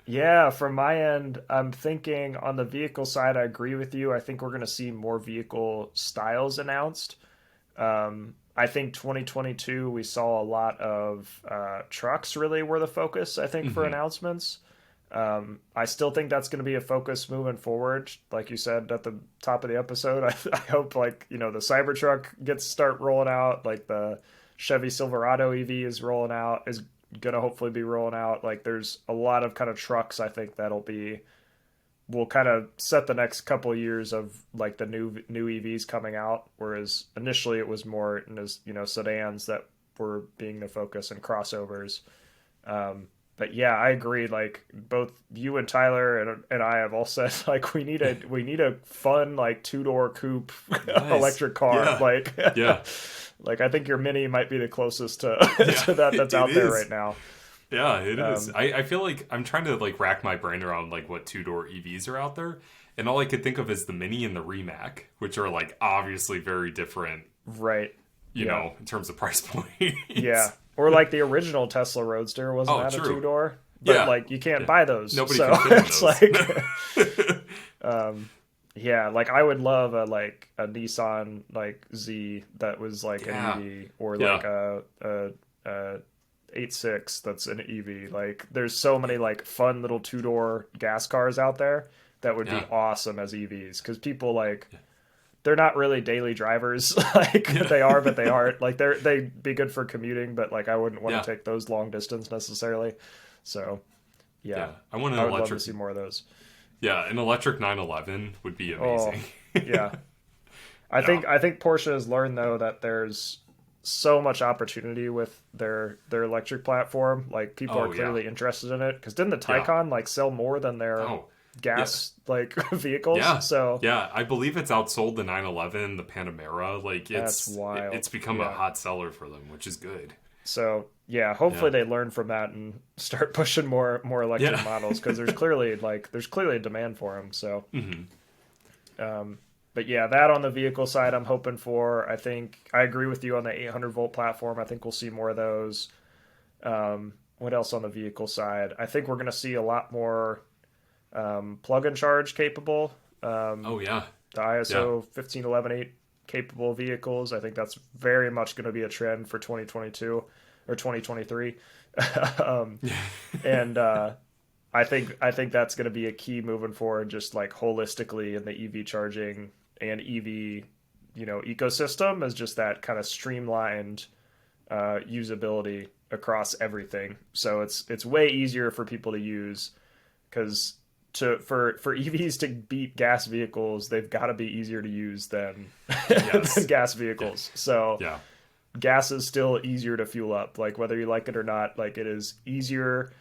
Yeah, from my end, I'm thinking on the vehicle side, I agree with you. I think we're going to see more vehicle styles announced. I think 2022, we saw a lot of trucks really were the focus, I think, for Hmm. announcements. I still think that's going to be a focus moving forward. Like you said at the top of the episode, I hope like, the Cybertruck gets start rolling out, like the Chevy Silverado EV is rolling out, is going to hopefully be rolling out. Like there's a lot of kind of trucks I think will kind of set the next couple of years of like the new EVs coming out. Whereas initially it was more as sedans that were being the focus and crossovers. But yeah, I agree. Like both you and Tyler and I have all said like we need a fun like two-door coupe Yes. electric car. Yeah. Like Yeah. like I think your Mini might be the closest to Yeah. to that that's It out there is. right now. Yeah, it is. Um, I feel like I'm trying to like rack my brain around like what two-door EVs are out there, and all I could think of is the Mini and the Rimac, which are like obviously very different, right. Yeah. in terms of price Yeah. points. Or like the original Tesla Roadster, wasn't Oh, that a two true. door? But Yeah. like you can't Yeah. buy those. Nobody So can fit in it's those. like yeah, like I would love a Nissan like Z that was like an Yeah. EV or Yeah. like a 86 that's an EV. Like there's so many like fun little two-door gas cars out there that would be Yeah. awesome as EVs cuz people like they're not really daily drivers like Yeah. they are but they aren't like they'd be good for commuting but like I wouldn't want Yeah. to take those long distance necessarily. So yeah, Yeah. I want an I would love to electric. see more of those. Yeah, an electric 911 would be Oh amazing. yeah, I Yeah. think I think Porsche has learned though that there's so much opportunity with their electric platform. Like people are Oh yeah. clearly interested in it because didn't the Yeah. Taycan like sell more than their Oh. Yeah. gas like vehicles? Yeah. So Yeah, I believe it's outsold the 911, the Panamera. Like that's it's wild. become a Yeah. hot seller for them, which is good. So yeah, hopefully Yeah. they learn from that and start pushing more electric Yeah. models because there's clearly a demand for them. So, Hmm. but yeah, that on the vehicle side, I'm hoping for. I think I agree with you on the 800-volt platform. I think we'll see more of those. What else on the vehicle side? I think we're going to see a lot more plug and charge capable. Oh yeah. The Yeah. ISO 15118 capable vehicles. I think that's very much going to be a trend for 2022 or 2023. um, and I think that's going to be a key moving forward, just like holistically in the EV charging and EV, ecosystem is just that kind of streamlined usability across everything. So it's way easier for people to use because for EVs to beat gas vehicles, they've got to be easier to use than than Yes. gas Yeah. vehicles. So Yeah. gas is still easier to fuel up, like whether you like it or not. Like it is easier,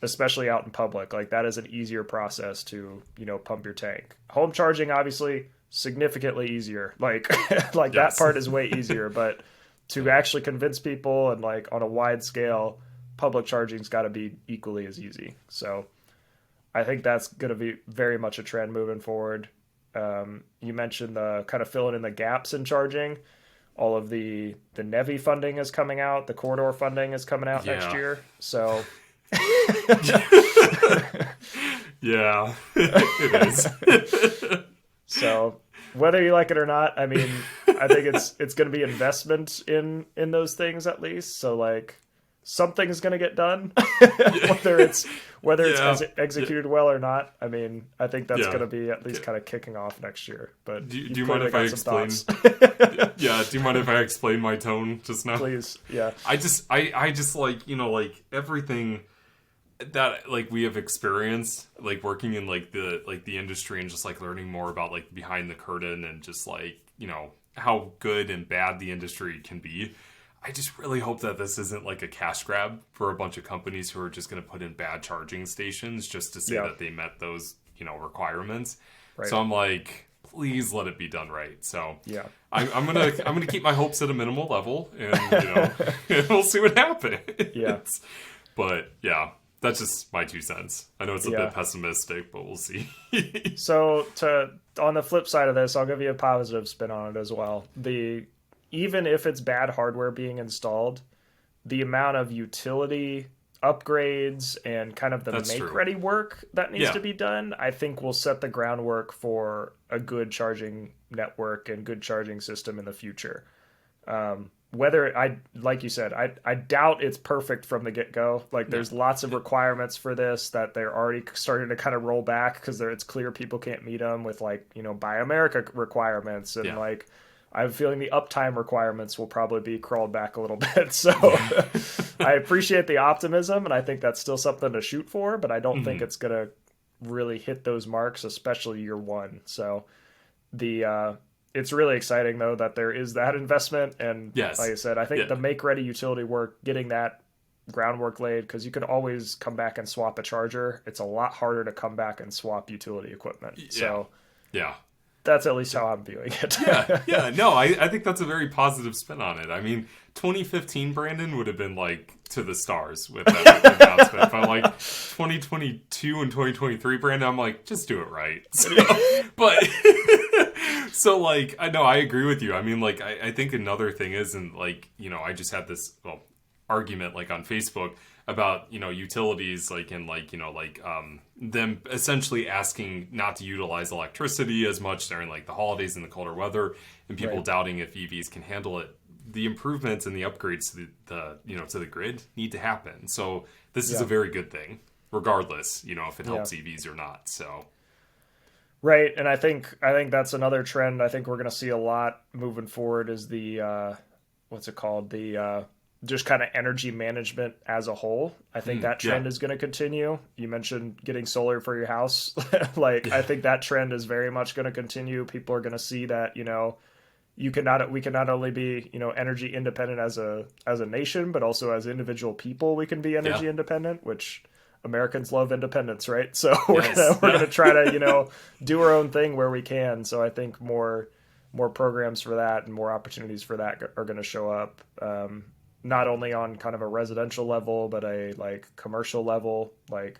especially out in public. Like that is an easier process to pump your tank. Home charging, obviously, significantly easier. Like like that Yes. part is way easier, but to Yeah. actually convince people and like on a wide scale, public charging's got to be equally as easy. So I think that's going to be very much a trend moving forward. You mentioned the kind of filling in the gaps in charging. All of the NEVI funding is coming out. The corridor funding is coming out next Yeah. year. So Yeah. It is. so whether you like it or not, I mean, I think it's going to be investment in those things at least. So like something's going to get done, Yeah. whether it's Yeah. Yeah. executed well or not. I mean, I think that's going Yeah. to be at least Okay. kind of kicking off next year. But Do you've you mind clearly if I got some explain? thoughts. Yeah. Do you mind if I explain my tone just now? Please, yeah, I just like like everything that like we have experienced like working in like the industry and just like learning more about like behind the curtain and just like how good and bad the industry can be. I just really hope that this isn't like a cash grab for a bunch of companies who are just going to put in bad charging stations just to say yeah, that they met those requirements. right, So I'm like, please let it be done right. So yeah. I'm gonna keep my hopes at a minimal level, and we'll see what Yeah. happens. But yeah, that's just my 2 cents. I know it's a Yeah. bit pessimistic, but we'll see. So to on the flip side of this, I'll give you a positive spin on it as well. The Even if it's bad hardware being installed, the amount of utility upgrades and kind of the That's make true. ready work that needs Yeah. to be done, I think will set the groundwork for a good charging network and good charging system in the future. Whether I, like you said, I doubt it's perfect from the get go. Like No. there's lots of requirements for this that they're already starting to kind of roll back because it's clear people can't meet them with like, Buy America requirements and Yeah. like I have a feeling the uptime requirements will probably be crawled back a little bit. So Yeah. I appreciate the optimism and I think that's still something to shoot for, but I don't think Hmm. it's gonna really hit those marks, especially year one. So the it's really exciting though that there is that investment, and like Yes. I said, I think Yeah. the make ready utility work, getting that groundwork laid, because you could always come back and swap a charger. It's a lot harder to come back and swap utility equipment. Yeah. So Yeah. that's at least how I'm viewing it. Yeah, yeah, no, I think that's a very positive spin on it. I mean, 2015 Brandon would have been like to the stars with that announcement. But like 2022 and 2023 Brandon, I'm like, just do it right. So, but so like, I know I agree with you. I mean, like, I think another thing is, and like, I just had this argument like on Facebook about utilities like and like like them essentially asking not to utilize electricity as much during like the holidays and the colder weather, and people Right. doubting if EVs can handle it. The improvements and the upgrades to to the grid need to happen. So this is Yeah. a very good thing, regardless if it Yeah. helps EVs or not. So Right, and I think that's another trend. I think we're going to see a lot moving forward is the what's it called? The just kind of energy management as a whole. I think that yeah, trend is going to continue. You mentioned getting solar for your house. Like I yeah, think that trend is very much going to continue. People are going to see that, we can not only be, energy independent as a nation, but also as individual people we can be yeah, energy independent, which Americans love independence, right? So we're yes, gonna we're gonna try to do our own thing where we can. So I think more programs for that and more opportunities for that are going to show up, not only on kind of a residential level, but a like commercial level. Like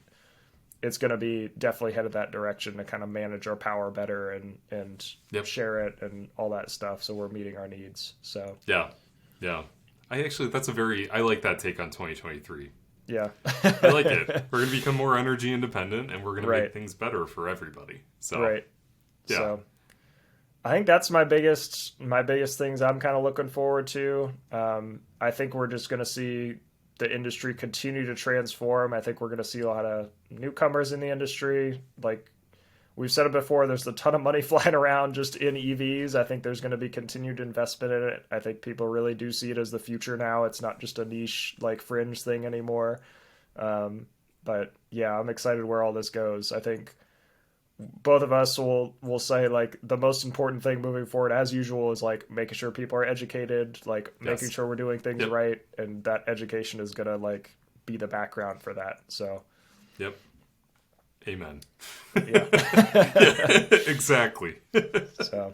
it's going to be definitely headed that direction to kind of manage our power better and yep, share it and all that stuff. So we're meeting our needs. So yeah, yeah. I like that take on 2023. yeah, I like it. We're going to become more energy independent and we're going to make right, things better for everybody. So, right. yeah. So I think that's my biggest things I'm kind of looking forward to. I think we're just going to see the industry continue to transform. I think we're going to see a lot of newcomers in the industry. Like we've said it before, there's a ton of money flying around just in EVs. I think there's going to be continued investment in it. I think people really do see it as the future now. It's not just a niche like fringe thing anymore. But yeah, I'm excited where all this goes. I think both of us will say like the most important thing moving forward as usual is like making sure people are educated, like making Yes. sure we're doing things Yep. right, and that education is going to like be the background for that. So Yep. Amen. yeah. Yeah, exactly. So